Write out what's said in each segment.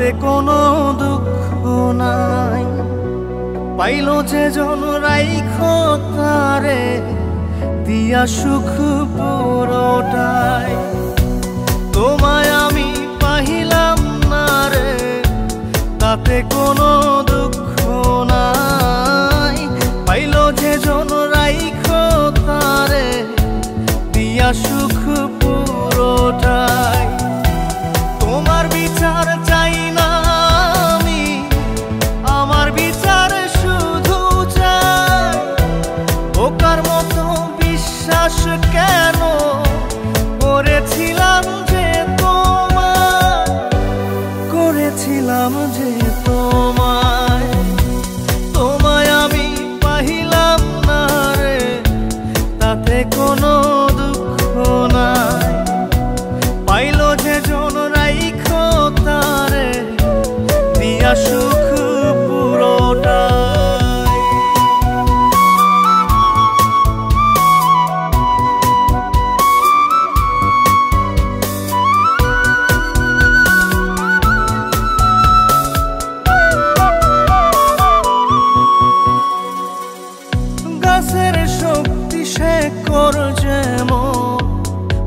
তাতে কোনো দুঃখ নাই। পাইল যে জন রাইখো তারে দিয়া সুখ পুরোটাই। তোমায় আমি পাইলাম না রে তাতে কোনো দুঃখ নাই। পাইল যে জন রাইখো তারে দিয়া সুখ পুরোটাই। তোমার বিচার চাই না আমি, আমার বিচার শুধু চাই। বোকার মতো বিশ্বাস কেন করেছিলাম যে তোমায়, করেছিলাম যে তোমায়। তোমায় আমি পাইলাম না রে তাতে কোনো দুঃখ নাই। পাইল যে জন রাইখো তারে দিয়া সুখ পুরোটাই। গাছের শক্তি শেকড় যেমন,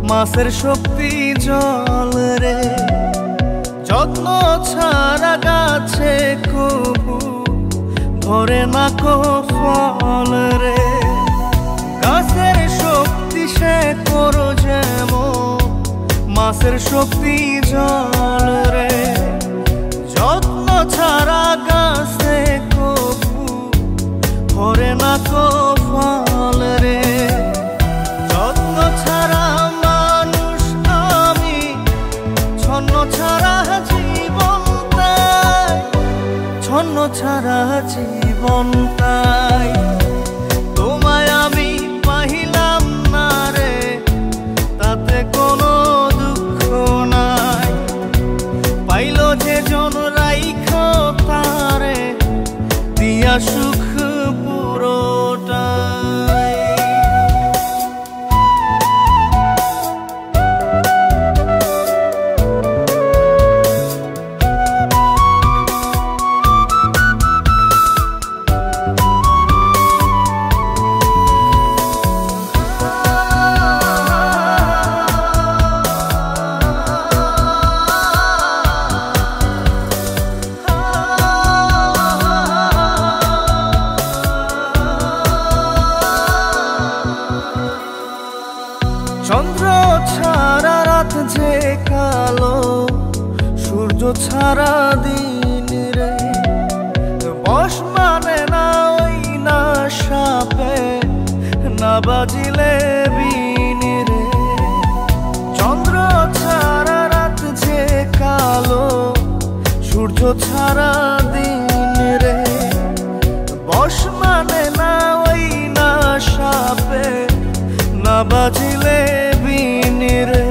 মাছের শক্তি জল রে। যত্ন ছাড়া গাছে কবু ধরে না কো ফল রে। গাছের শক্তি শেকড় যেমন, মাছের শক্তি জল রে। যত্ন ছাড়া গাছে কবু ধরে না কো ফল রে। যত্ন ছাড়া মানুষ আমি, ছন্ন ছাড়া জীবন তাই, ছন্ন ছাড়া জীবন তাই। তোমায় আমি পাইলাম না রে তাতে কোনো দুঃখ নাই। পাইল যে জন রাইখো তারে দিয়া সুখ পুরোটাই। চন্দ্র ছাড়া রাত যে কালো, সূর্য ছাড়া দিন রে। বশ মানে না ওই না সাপে, না বাজিলে বিন রে। চন্দ্র ছাড়া রাত যে কালো, সূর্য ছাড়া দিন রে। বশ মানে না ওই না সাপে, না বাজিলে বিন রে।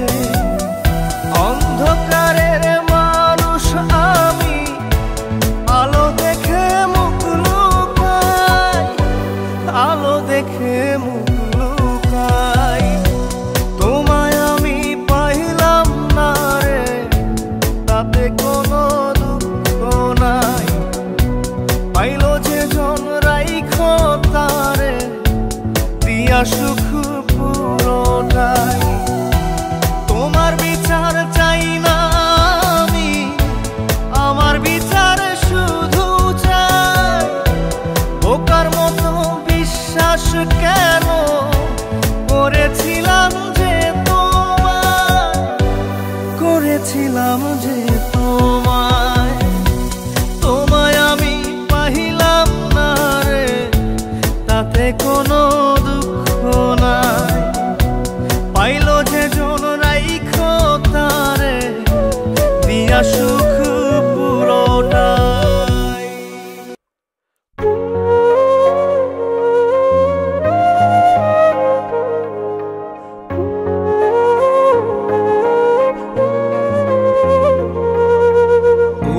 অন্ধকারের মানুষ আমি, আলো দেখে মুখ লুকাই, আলো দেখে মুখ লুকাই। তোমায় আমি পাইলাম না রে তাতে কোনো দুঃখ নাই। পাইল যে জন রাইখো তারে দিয়া সুখ পুরোটাই। তোমার বিচার চাই না আমি, আমার বিচার শুধু চাই। বোকার মতো বিশ্বাস কেন করেছিলাম যে তোমায়, করেছিলাম যে তোমায়। তোমায় আমি পাইলাম না রে তাতে কোনো দুঃখ নাই। পাইল যে জন রাইখো তারে দিয়া সুখ পুরোটাই।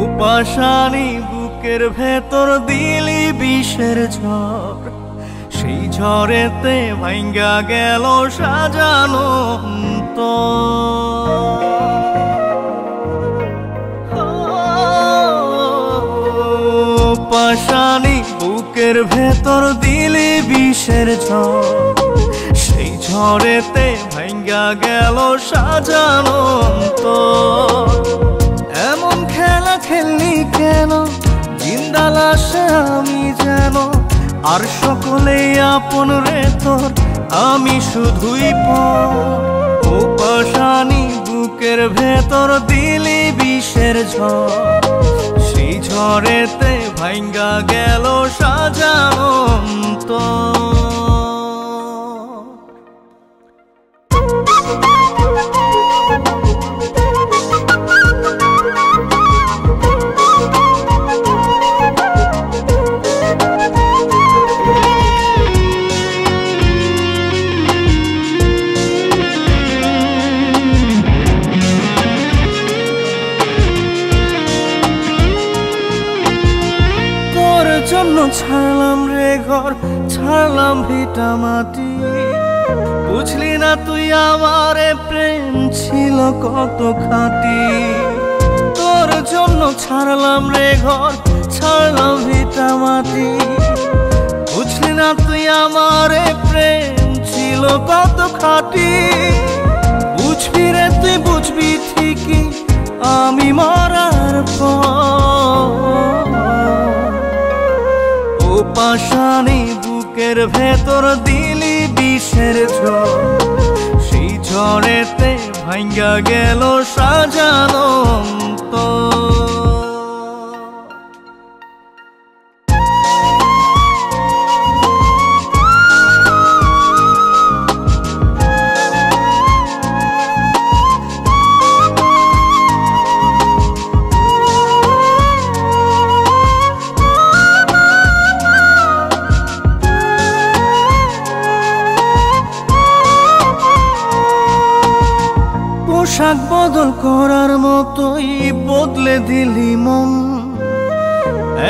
উপাসানি বুকের ভেতর দিলি বিষের ঝড়, সেই ঝড়েতে ভাঙ্গা গেল সাজানো অন্তর। বুকের ভেতর দিলি বিষের ঝড়, সেই ঝড়েতে ভাঙ্গা গেল সাজানো অন্তর। এমন খেলা খেললি কেন, জিন্দা লাশে আমি যেন, আর সকলেই আপন রে তোর, আমি শুধুই পর। ও পাশানি বুকের ভেতর দিলি বিষের ঝড়, সেই ঝড়েতে ভাঙ্গা গেল সাজানো অন্তর। জন্য ছাড়লাম রে ঘর, ছাড়লাম ভিটা মাটি, বুঝলি না তুই আমারে প্রেম ছিল কত খাঁটি। তোর জন্য ছাড়লাম রে ঘর, ছাড়লাম ভিটা মাটি, বুঝলি না তুই আমারে প্রেম ছিল কত খাঁটি। বুঝবি রে তুই বুঝবি ঠিকই আমি মরার পর। পাশানি বুকের ভেতর দিলি বিষের ঝড়, সেই ঝড়েতে ভাঙ্গা গেল সাজানো অন্তর। পোশাক বদল করার মতোই বদলে দিলি মন,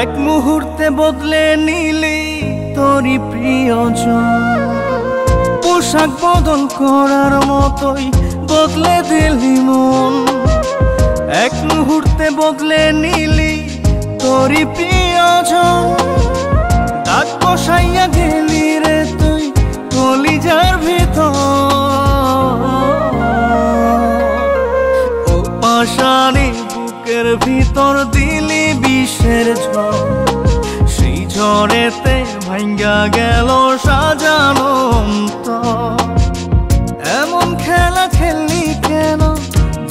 এক মুহূর্তে বদলে নিলি তোরই প্রিয়জন। পোশাক বদল করার মতোই বদলে দিলি মন, এক মুহূর্তে বদলে নিলি তোরই প্রিয়জন। দাগ বসাইয়া গেলি রে তুই কলিজার ভিতর। পাশানি বুকের ভিতর দিলি বিষের ঝড়, সেই ঝড়েতে ভাঙ্গা গেল সাজানো অন্তর। এমন খেলা খেললি কেন,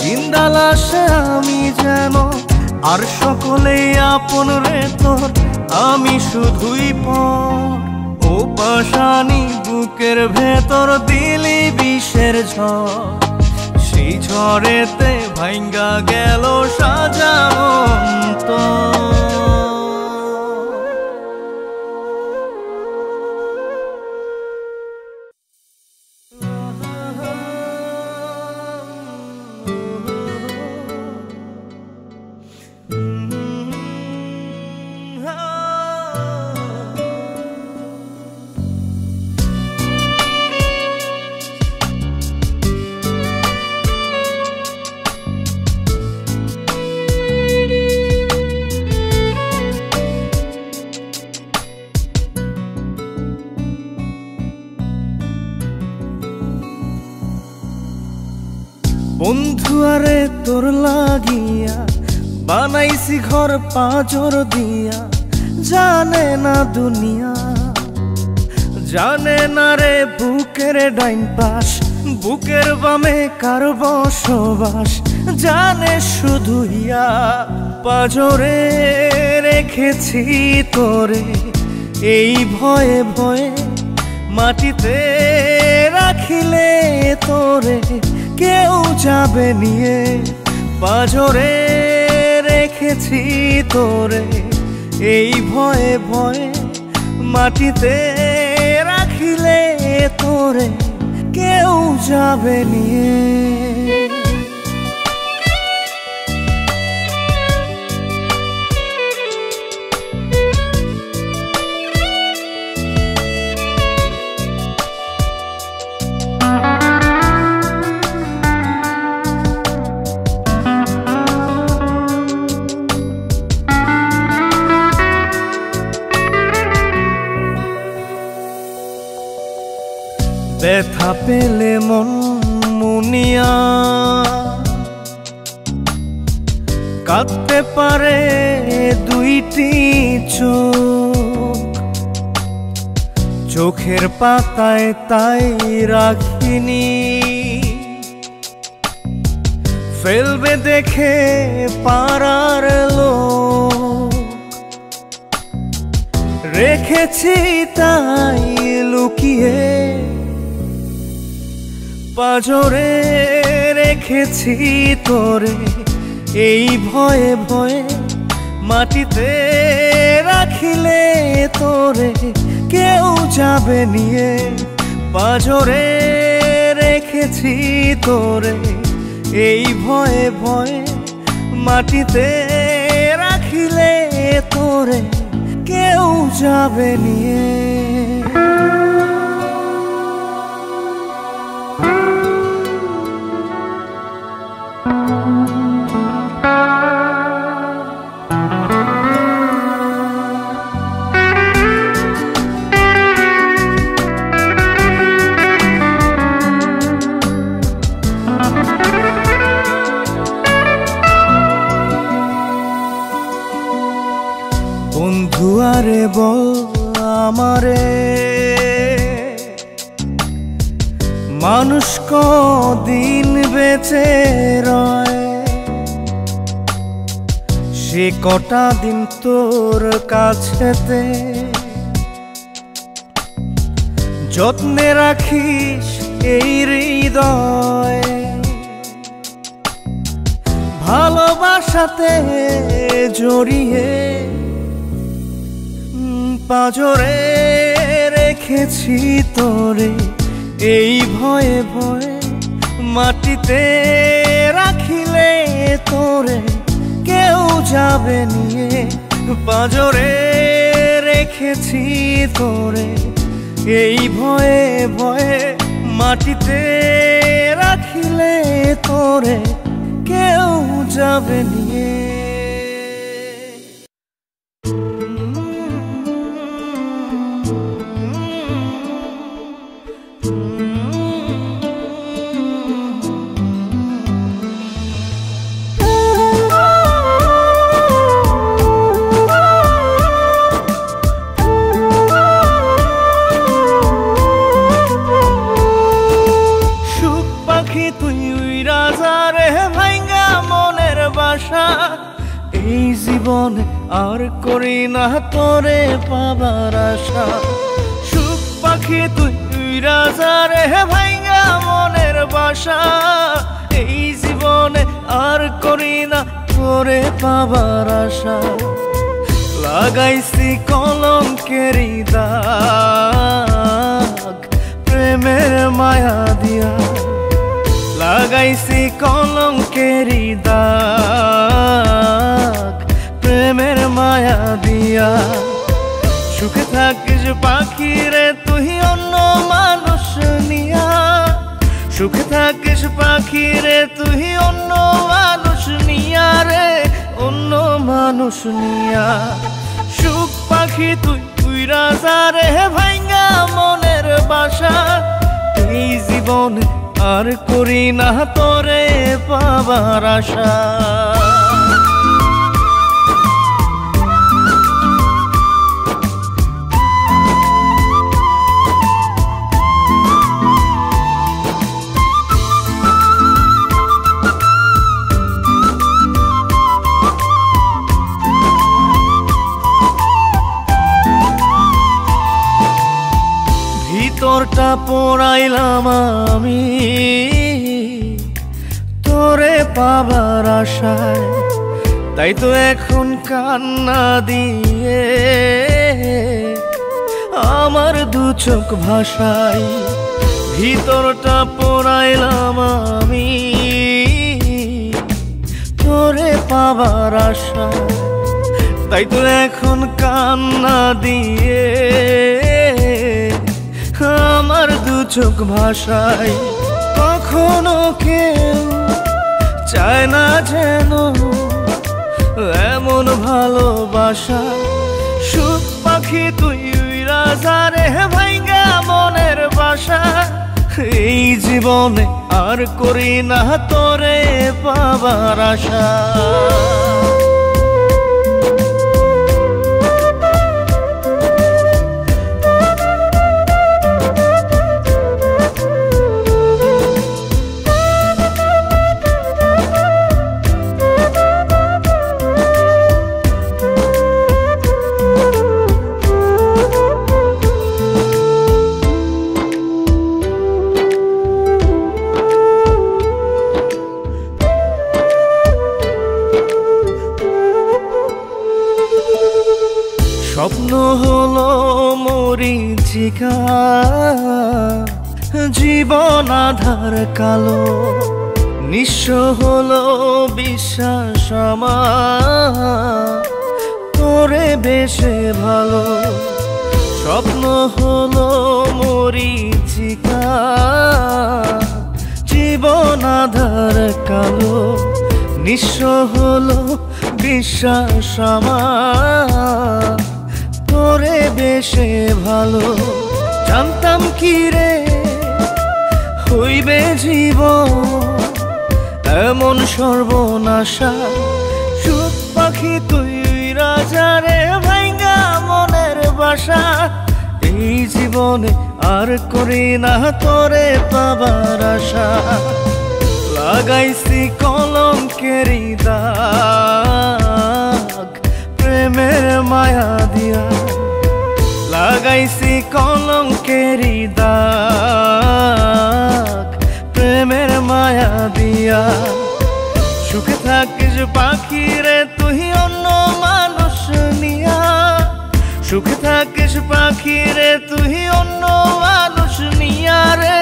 জিন্দা লাশে আমি যেন, আর সকলেই আপন রে তোর, আমি শুধুই পর। ও পাশানি বুকের ভেতর দিলি বিষের ঝড়, সেই ঝড়েতে ভাঙ্গা গেল সাজানো অন্তর। বন্ধু আরে তোর লাগিয়া বানাইছি ঘর পাঁজর দিয়া, জানে না দুনিয়া, জানে না রে বুকের ডাইন পাশ, বুকের বামে কার বসবাস, জানে শুধু ইয়া। পাঁজরে রেখেছি তোরে এই ভয়ে ভয়ে, মাটিতে রাখিলে তোরে কেউ যাবে নিয়ে। পাঁজরে রেখেছি তোরে এই ভয়ে ভয়ে, মাটিতে রাখিলে তোরে কেউ যাবে নিয়ে। ব্যথা পেলে মন মুনিয়া কাঁদতে পারে দুইটি চোখ, চোখের পাতায় তাই রাখিনি, ফেলবে দেখে পাড়ার লোক, রেখেছি তাই লুকিয়ে পাঁজরে, রেখেছি তোরে এই ভয়ে ভয়ে, মাটিতে রাখিলে তোরে কেউ যাবে নিয়ে, পাঁজরে রেখেছি তোরে এই ভয়ে ভয়ে, মাটিতে রাখিলে তোরে কেউ যাবে নিয়ে। বন্ধু আরে বল আমারে, মানুষ কদিন বেঁচে রয়, সে কটা দিন তোর কাছেতে যত্নে রাখিস এই হৃদয়, ভালোবাসাতে জড়িয়ে পাঁজরে রেখেছি তোরে এই ভয়ে ভয়ে, মাটিতে রাখিলে তোরে কেউ যাবে নিয়ে, পাঁজরে রেখেছি তোরে এই ভয়ে ভয়ে, মাটিতে রাখিলে তোরে কেউ যাবে নিয়ে। এই জীবনে আর করি না তোরে পাবার আশা, সুখ পাখি তুই রাজারে ভাইঙ্গা মনের বাসা, এই জীবনে আর করি না তোরে পাবার আশা, লাগাইছি কলঙ্কেরি দাগ প্রেমের মায়া দিয়া, লাগাইছি কলঙ্কেরি দাগ প্রেমের মায়া দিয়া, সুখে থাকিস পাখি রে তুই অন্য মানুষ নিয়া, সুখে থাকিস পাখি রে তুই অন্য মানুষ নিয়া রে, অন্য মানুষ নিয়া, সুখ পাখি তুই রাজা রে ভাইঙ্গা মনের বাসা, এই জীবনে আর করি না তোরে পাবার আশা। ভিতরটা পোড়াইলাম আমি তোরে পাবার আশায়, তাই তো এখন কান্না দিয়ে আমার দু চোখ ভাসাই, ভিতরটা পোড়াইলাম আমি তোরে পাবার আশায়, তাই তো এখন কান্না দিয়ে আমার দু চোখ ভাসাই, কখনো কেউ চায় না যেন এমন ভালোবাসা, সুখ পাখি তুই রাজা রে ভাইঙ্গা মনের বাসা, এই জীবনে আর করি না তোরে পাবার আশা। স্বপ্ন হলো মরীচিকা, জীবন আধার কালো, নিঃস্ব হলো বিশ্বাস আমার তোরে বেশে ভালো। স্বপ্ন হলো মরীচিকা, জীবন আধার কালো, নিঃস্ব হলো বিশ্বাস আমার তোরে বেশে ভালো। জানতাম কি রে হইবে জীবন এমন সর্বনাশা, সুখ পাখি তুই রাজারে ভাঙ্গা মনের বাসা। এই জীবনে আর করি না তোরে পাবার আশা, লাগাইছি কলঙ্কেরি দাগ প্রেমের মায়া দিয়া, লাগাইছি কলঙ্কেরি দাগ প্রেমের মায়া দিয়া। সুখে থাকিস পাখি রে তুই অন্য মানুষ নিয়া, সুখে থাকিস পাখি রে তুই অন্য মানুষ নিয়া রে,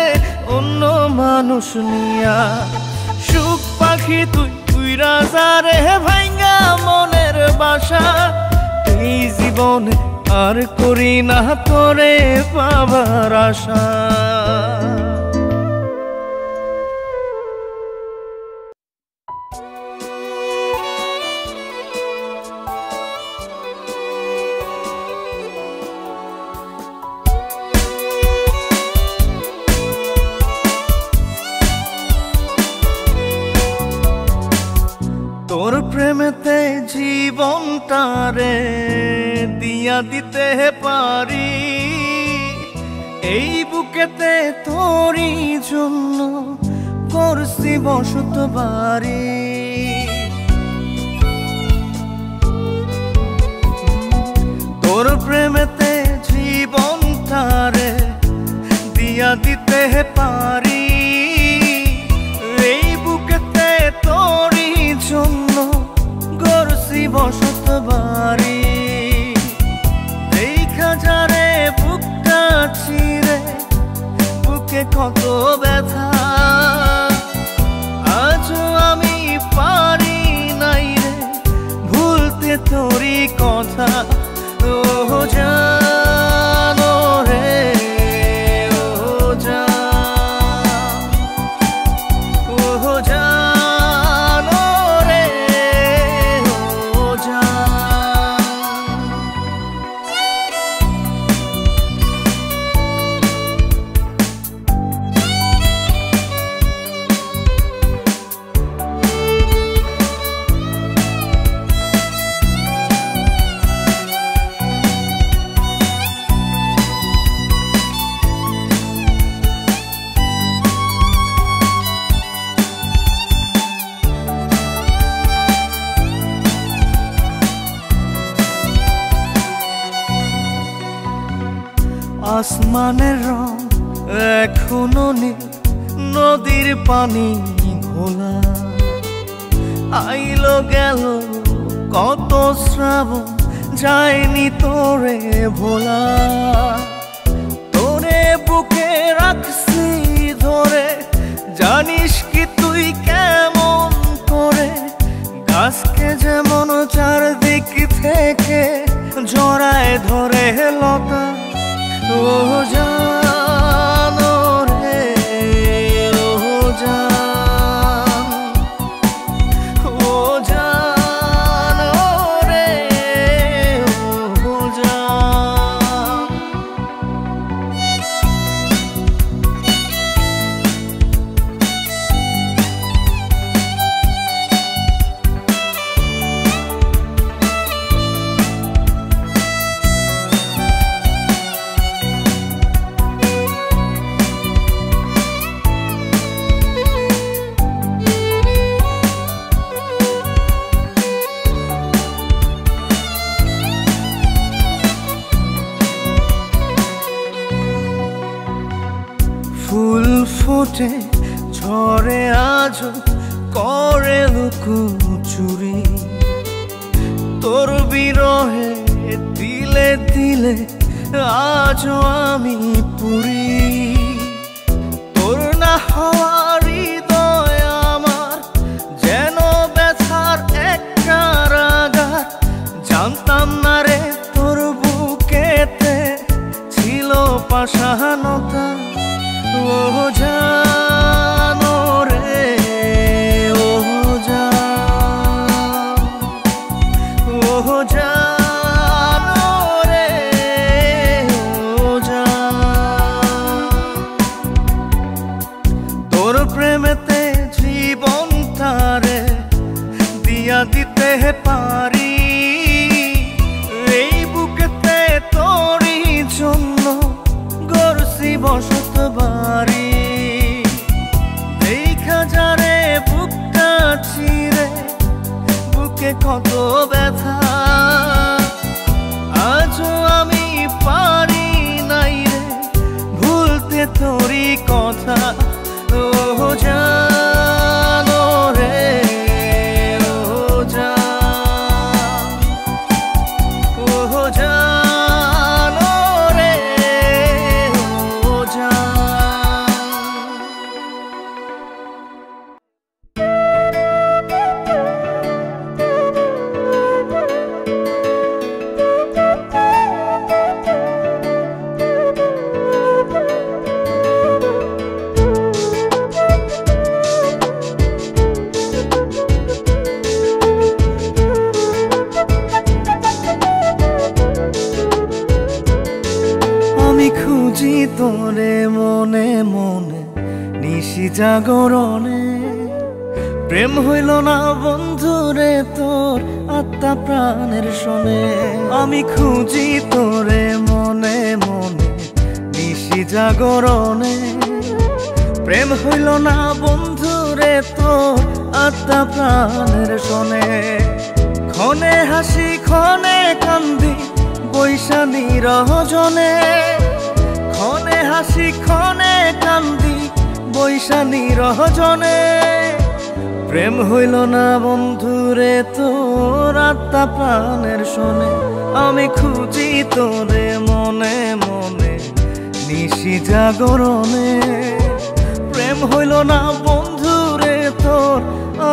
অন্য মানুষ নিয়া। সুখ পাখি তুই রাজা রে ভাঙ্গা মনের বাসা, এই জীবনে আর করি না তোরে পাবার আশা। তোর প্রেমেতে জীবনটারে দিয়া দিতে পারি, এই বুকেতে তোরই জন্য করছি বসত বাড়ি। তোর প্রেমেতে জীবনটারে দিয়া দিতে পারি, এই বুকেতে তোরই জন্য গড়ছি বসত বাড়ি। এই খাজারে বুকটা ছিঁড়ে বুকে কত ব্যথা, আজও আমি পারি নাই রে ভুলতে তোরই কথা। ও জানো রে ও জান, ও জানো রে ও জান। আসমানের রং এখনো নীল, নদীর পানি ঘোলা, আইলো গেল কত শ্রাবণ যায়নি তোরে ভোলা। তোরে বুকে রাখছি ধরে, জানিস কি তুই কেমন করে গাছকে যেমন চারদিক থেকে জড়ায় ধরে লতা। ও জানো রে ও জান, ও জানো রে ও জান। ফোটে ঝরে আজ করে লুকোচুরি তোর বিরহে দিলে দিলে আজও আমি পুরি তোর না হওয়ার হৃদয় আমার যেন ব্যথার এক কারাগার জানতাম না রে তোর বুকেতে ছিল পাষাণতা ও জানো রে ও জানো রে ও তোর প্রেমেতে জীবন তারে দিয়া দিতে পারি এই বুকেতে তোরই জন্য গড়ছি বসত বাড়ি দেখা যারে বুকটা চিরে বুকে কত ব্যথা আজও আমি পারি নাই রে ভুলতে তোরই কথা ও জানো রে ও জানো রে ও আমি খুঁজি তোরে মনে মনে নিশি জাগরণে প্রেম হইল না বন্ধুরে তোর আত্মা প্রাণের শোনে আমি খুঁজি তোরে মনে মনে নিশি জাগরণে প্রেম হইল না বন্ধুরে তোর আত্মা প্রাণের শোনে ক্ষণে হাসি ক্ষণে কান্দি বৈশানী রহজনে ক্ষণে হাসি ক্ষণে কান্দি বৈশানী রহজনে প্রেম হইল না বন্ধুরে তোর আত্মা প্রাণের শোনে আমি খুঁজি তোরে মনে মনে নিশি জাগরণে প্রেম হইল না বন্ধুরে তোর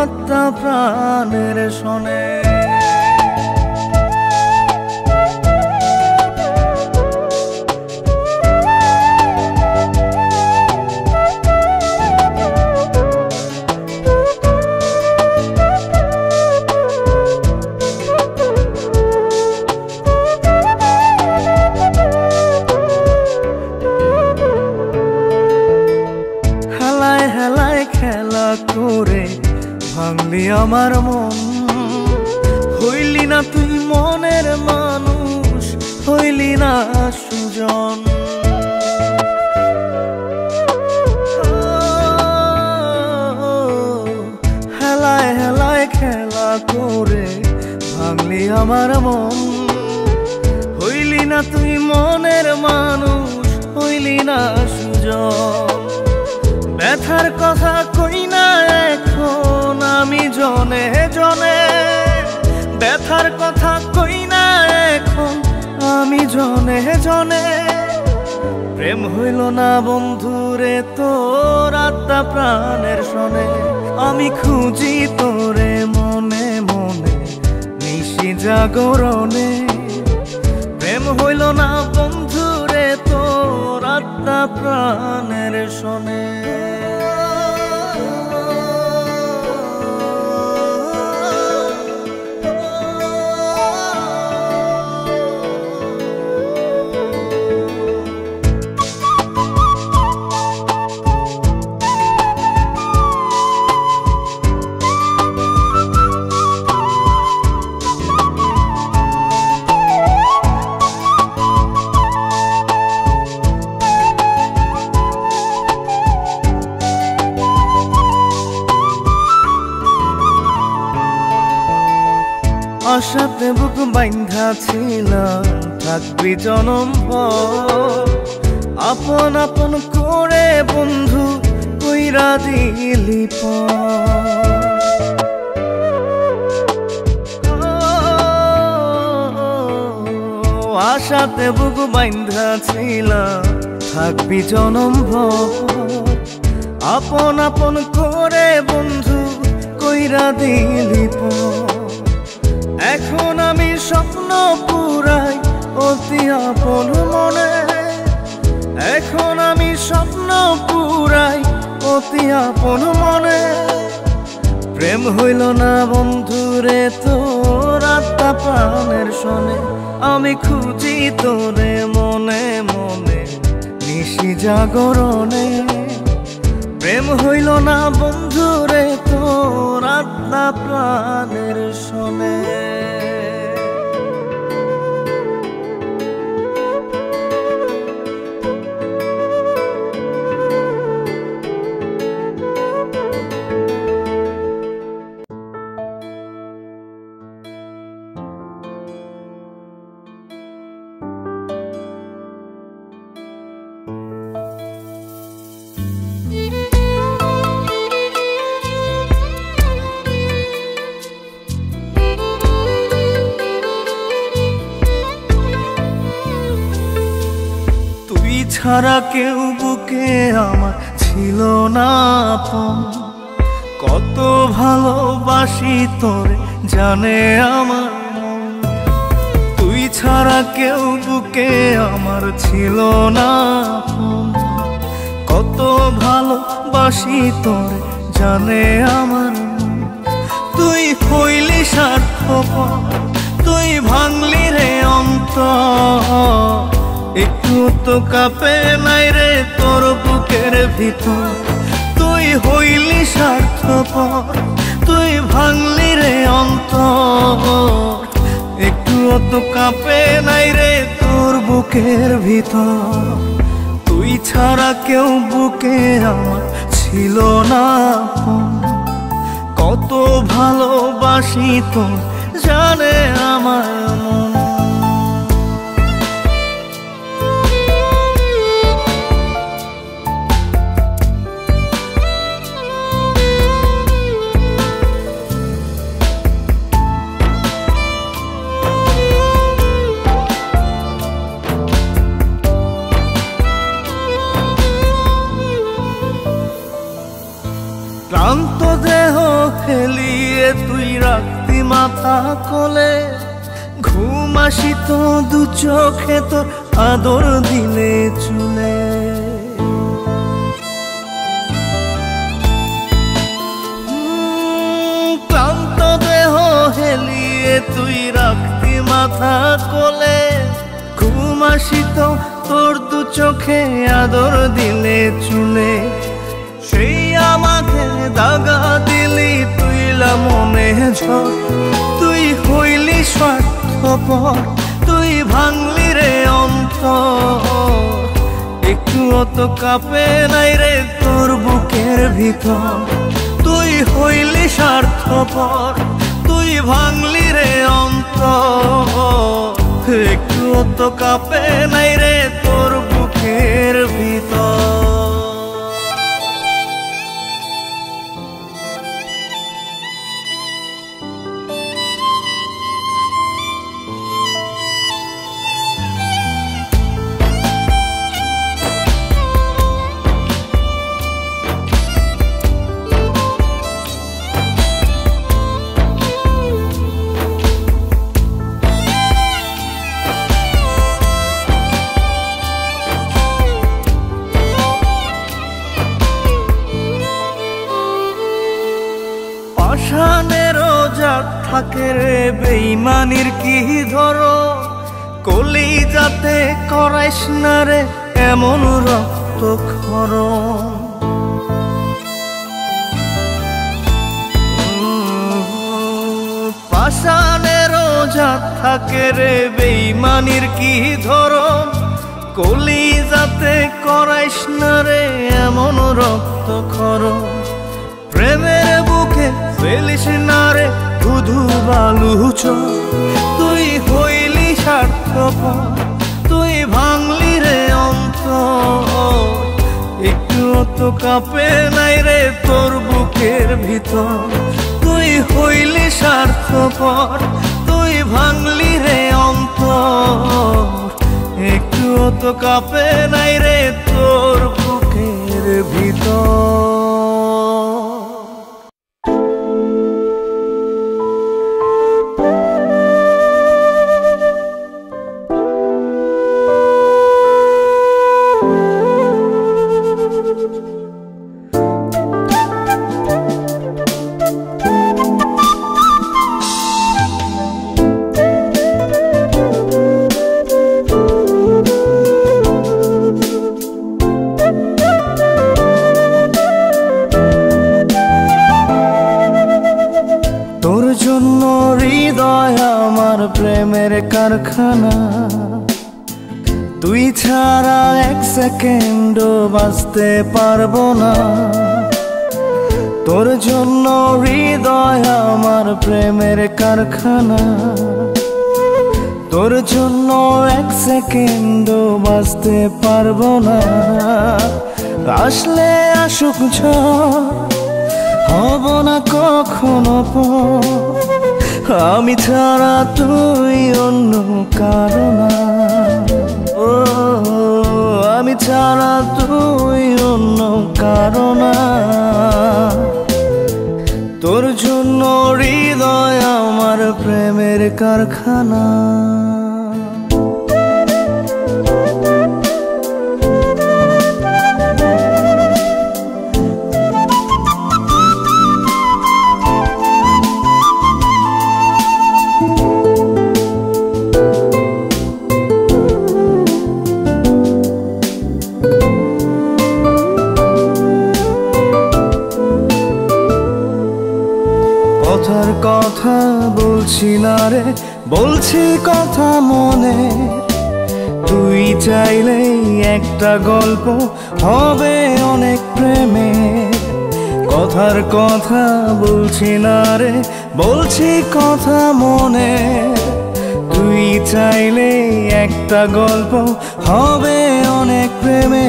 আত্মা প্রাণের শোনে ভাঙলি আমার মন হইলি না তুই মনের মানুষ হইলি না সুজন হেলায় হেলায় খেলা করে ভাঙলি আমার মন হইলি না তুই মনের মানুষ হইলি না সুজন ব্যথার কথা কই না এখন আমি জনে জনে ব্যথার কথা কই না এখন আমি জনে জনে প্রেম হইল না বন্ধুরে তোর আত্মা প্রাণের শোনে আমি খুঁজি তোরে মনে মনে নিশি জাগরণে প্রেম হইল না বন্ধুরে তোর আত্মা প্রাণের শোনে আশাতে বুক বাইন্ধা ছিলাম থাকবি জনম ভর আপন আপন করে বন্ধু কইরা দিলি আশাতে বুক বাইন্ধা ছিলাম থাকবি জনম ভর আপন আপন করে বন্ধু কইরা দিলি এখন আমি স্বপ্ন পুরাই অতি আপন মনে এখন আমি স্বপ্ন পুরাই অতি আপন মনে প্রেম হইল না বন্ধুরে তোর আত্মা প্রাণের শোনে আমি খুঁজি তোরে মনে মনে নিশি জাগরণে প্রেম হইল না বন্ধুরে তোর আত্মা প্রাণের শোনে ছাড়া কেউ বুকে আমার ছিল না আপন কত ভালোবাসি তোরে জানে আমার মন তুই ছাড়া কেউ বুকে আমার ছিল না আপন কত ভালোবাসি তোরে জানে আমার মন তুই হইলি স্বার্থপর তুই ভাঙলি রে অন্তর একটু তো কাঁপে নাই রে তোর বুকের ভিতর তুই হইলি স্বার্থপর তুই ভাঙলি রে অন্তর একটু তো কাঁপে নাই রে তোর বুকের ভিতর তুই ছাড়া কেউ বুকে আমার ছিল না কত ভালোবাসি তোর জানে আমার মন ক্লান্ত দেহ ফেলিয়ে তুই রাখতি মাথা কোলে ঘুম আসিত দু চোখে তোর আদর দিলে চুলে ক্লান্ত দেহ হেলিয়ে তুই রাখতি মাথা কোলে ঘুম আসিত তোর দু চোখে আদর দিলে চুলে সেই আমাকে দাগা দিলি তুইলা মনে ঝড় তুই হইলি স্বার্থপর তুই ভাঙলি রে অন্তর একটু তো কাঁপে নাই রে তোর বুকের ভিতর তুই হইলি স্বার্থপর তুই ভাঙলি রে অন্তর একটু তো কাঁপে নাই রে তোর বুকের ভিতর পাষাণেরও জাত থাকে রে বেঈমানির কি ধরো কলিজাতে করাইস না রে এমন রক্তক্ষরণ পাষাণেরও জাত থাকে রে বেঈমানির কি ধরন কলিজাতে করাইস না রে এমন রক্তক্ষরণ প্রেমের বুকে ফেলিস না রে ধুধু বালুচ তুই হইলি স্বার্থপর তুই ভাঙলি রে অন্তর একটুও তো কাঁপে নাই রে তোর বুকের ভিতর। তুই হইলি স্বার্থপর, তুই ভাঙলি রে অন্তর। একটুও তো কাঁপে নাই রে তোর বুকের ভিতর। প্রেমের কারখানা, তুই ছাড়া এক সেকেন্ডও বাঁচতে পারবো না। তোর জন্য হৃদয় আমার প্রেমের কারখানা, তোর জন্য এক সেকেন্ডও বাঁচতে পারবো না। আসলে আসুক ঝড়, হব না কখনো পর, আমি ছাড়া তুই অন্য কারো না। ও আমি ছাড়া তুই অন্য কারো না। তোর জন্য হৃদয় আমার প্রেমের কারখানা। কথার কথা বলছি না রে, বলছি কথা মনে। তুই চাইলেই একটা গল্প হবে অনেক প্রেমে। কথার কথা বলছি না রে, বলছি কথা মনে। তুই চাইলেই একটা গল্প হবে অনেক প্রেমে।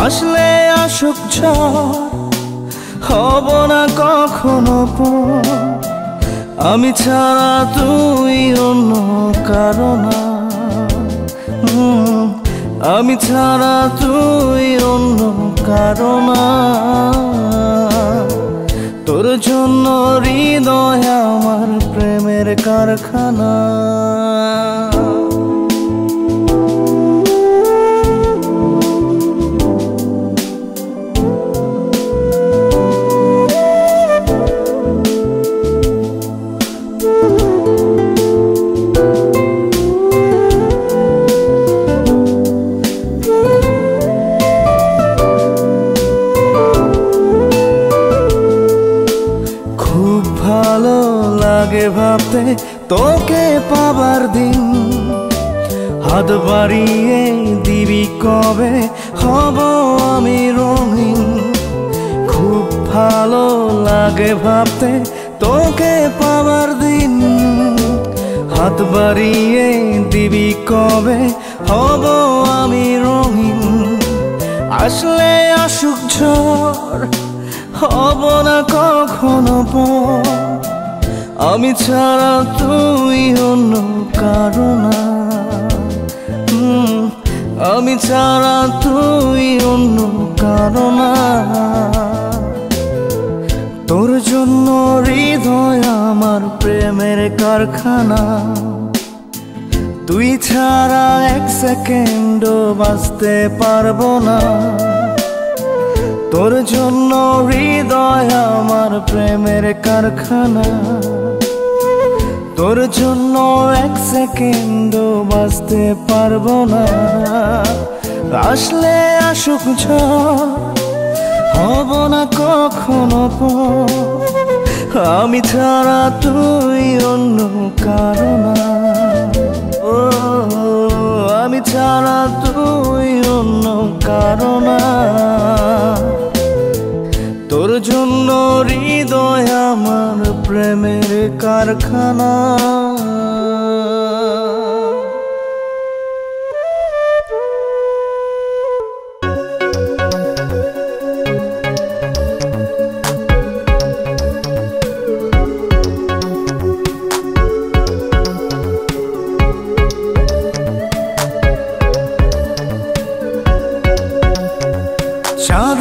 আসলে আসুক ঝড়, হব না কখনো পর, আমি ছাড়া তুই অন্য কারো না। আমি ছাড়া তুই অন্য কারো না। তোর জন্য হৃদয় আমার প্রেমের কারখানা। ভাবতে তোকে পাবার দিন, হাত বাড়িয়ে দিবি কবে হব আমি রঙিন। খুব ভালো লাগে ভাবতে তোকে পাবার দিন, হাত বাড়িয়ে দিবি কবে হব আমি রঙিন। আসলে আসুক ঝড়, হব না কখনো পর, আমি ছাড়া তুই অন্য কারো না। আমি ছাড়া তুই অন্য কারো না। তোর জন্য হৃদয় আমার প্রেমের কারখানা, তুই ছাড়া এক সেকেন্ডও বাঁচতে পারবো না। তোর জন্য হৃদয় আমার প্রেমের কারখানা, তোর জন্য এক সেকেন্ডও বাঁচতে পারবো না। আসলে আসুক ঝড়, হব না কখনো পর, আমি ছাড়া তুই অন্য কারো না। ও আমি ছাড়া তুই অন্য কারো না। তোর জন্য হৃদয় আমার প্রেমের কারখানা।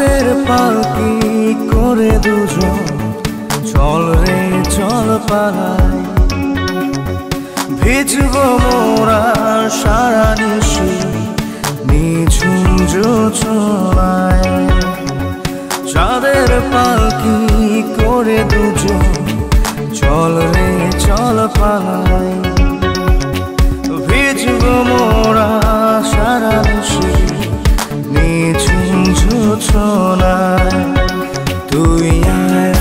চাঁদের পালকি করে দুজন চল রে চল পালাই ভিজব মোরা সারা নিশি নিঝুম জোছনায় চাঁদের পালকি করে দুজন চল রে চল পালাই ভিজব মোরা সারা নিশি নিঝুম জোছনায় তুই আয়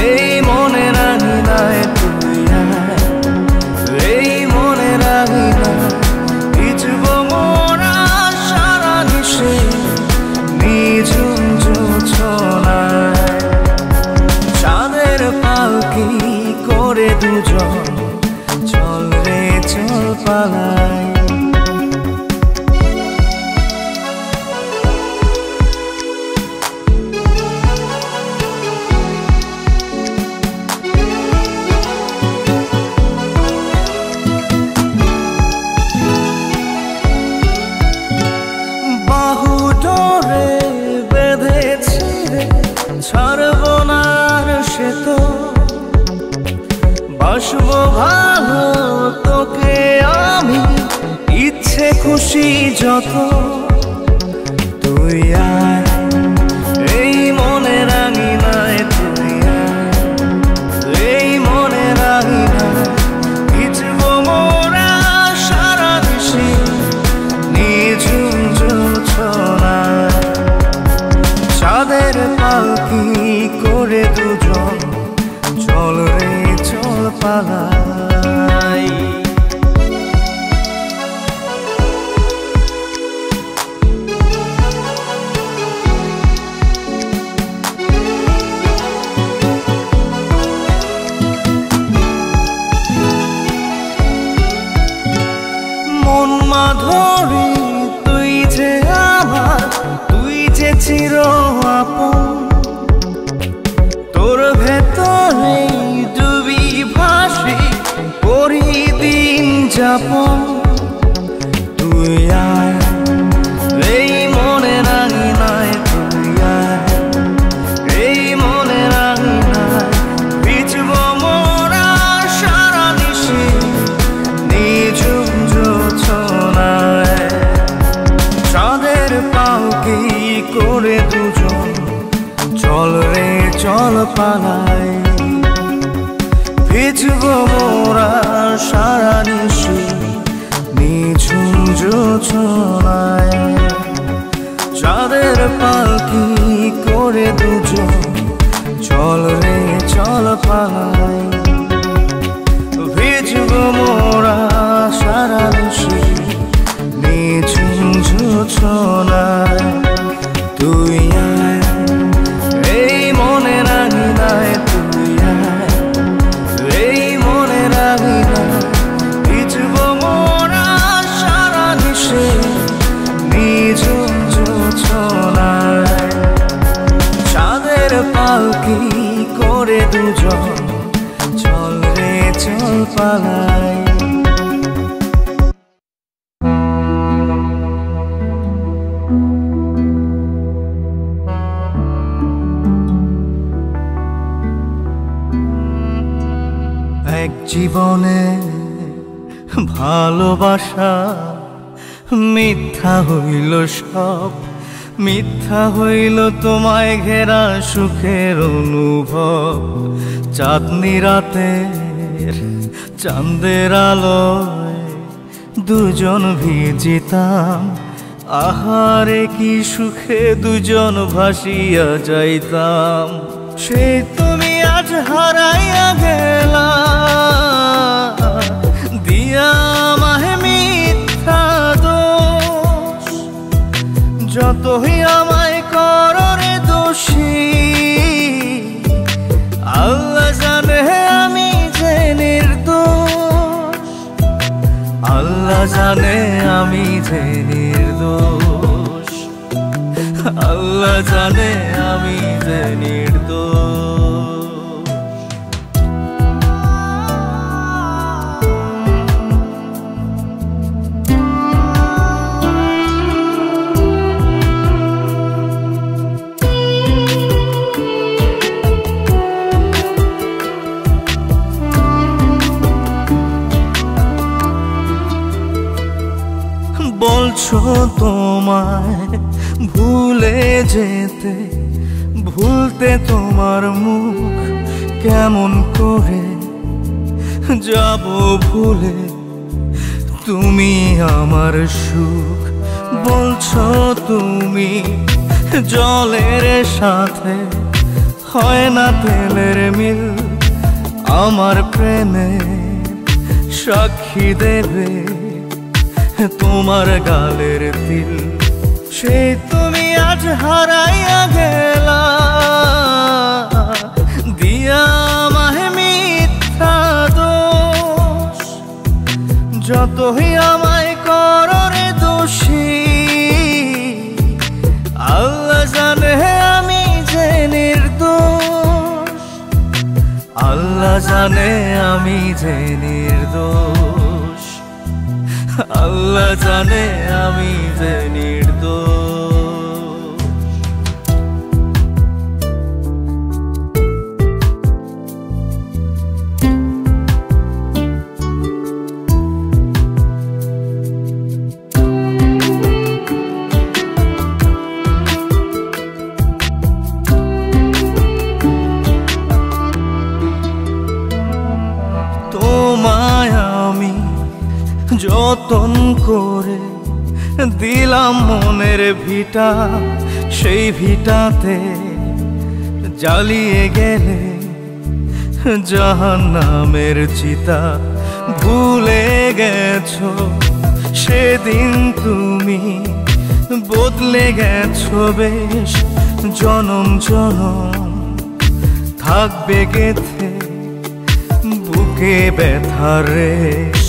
এই মনে রাঙিনায় তুই আয় এই মনে রাঙিনায় ভিজব মোরা সারা নিশি নিঝুম জোছনায় চাঁদের পালকি করে দুজন চল রে চল পালাই বাসবো ভালো তোকে আমি ইচ্ছে খুশি যত তুই আয় এই মনে রাঙিনায় তুই আয় এই মনে রাঙিনায় ভিজব মোরা সারা নিশি নিঝুম জোছনায় চাঁদের পালকি করে দুজন চল রে চল পালাই মন মাধুরী তুই যে আমার তুই যে চির আপন তোর ভেতরে ডুবি ভাসি করি দিন যাপন তুই আয় এই মনে রাঙিনায় তুই আয় এই মনে রাঙিনায় ভিজব মোরা সারা নিশি নিঝুম জোছনায় চাঁদের পালকি করে দুজন চল রে চল পালাই ভিজব মোরা সারা নিশি নিঝুম জোছনায় চাঁদের পালকি করে দুজন চল রে চল পালাই ভিজব মোরা সারা নিশি নিঝুম জোছনায় তুই আয় এই মনে রাঙিনায় তুই আয় এই মনে রাঙিনায় ভিজব মোরা সারা নিশি নিঝুম জোছনায় চাঁদের পালকি করে দুজন চল রে চল পালাই এক জীবনে ভালোবাসা মিথ্যা হইল সব মিথ্যা হইল তোমায় ঘেরা সুখের অনুভব চাঁদনি রাতের চাঁদের আলোয় দুজন ভিজিতাম আহারে কি সুখে দুজন ভাসিয়া যাইতাম সে তুমি আজ হারাইয়া গেলা দিয়া আমায় মিথ্যা দোষ যতই আমায় করো রে দোষী আল্লাহ জানে আমি যে নির্দোষ আল্লাহ জানে আমি যে নির্দোষ আল্লাহ জানে আমি যে নির্দোষ তোমায় ভুলে যেতে, ভুলতে তোমার মুখ কেমন করে যাব ভুলে। তুমি আমার সুখ বলছো তুমি, জলের সাথে হয় না তেলের মিল। আমার প্রেমে সাক্ষী দেবে তোমার গালের তিল। সেই তুমি আজ হারাইয়া গেলা, দিয়া আমায় মিথ্যা দোষ। যতই আমায় করো রে দোষী, আল্লাহ জানে আমি যে নির্দোষ। আল্লাহ জানে আমি যে নির্দোষ। আল্লাহ জানে আমি যে নির্দোষ। তোমায় আমি যতন করে দিলাম মনের ভিটা, সেই ভিটাতে জ্বালিয়ে গেলে জাহান্নামের চিতা। ভুলে গেছো সেদিন তুমি, বদলে গেছো বেশ জনম জনম। থাকবে গেথে বুকে ব্যথার রেশ।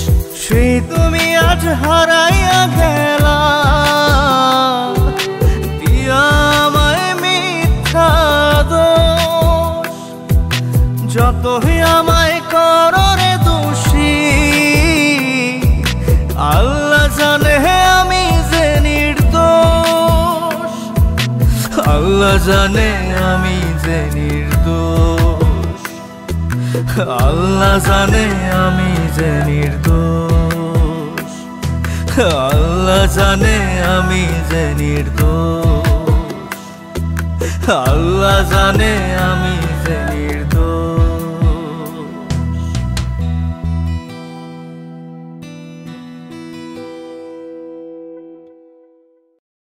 সেই তুমি আজ হারাইয়া গেলা, দিয়া আমায় মিথ্যা দোষ। যতই আমায় করো রে দোষী, আল্লাহ জানে আমি যে নির্দোষ। আল্লাহ জানে আমি যে নির্দোষ। আল্লাহ জানে আমি যে নির্দোষ। আল্লাহ জানে আমি যে নির্দোষ। আল্লাহ জানে আমি যে নির্দোষ।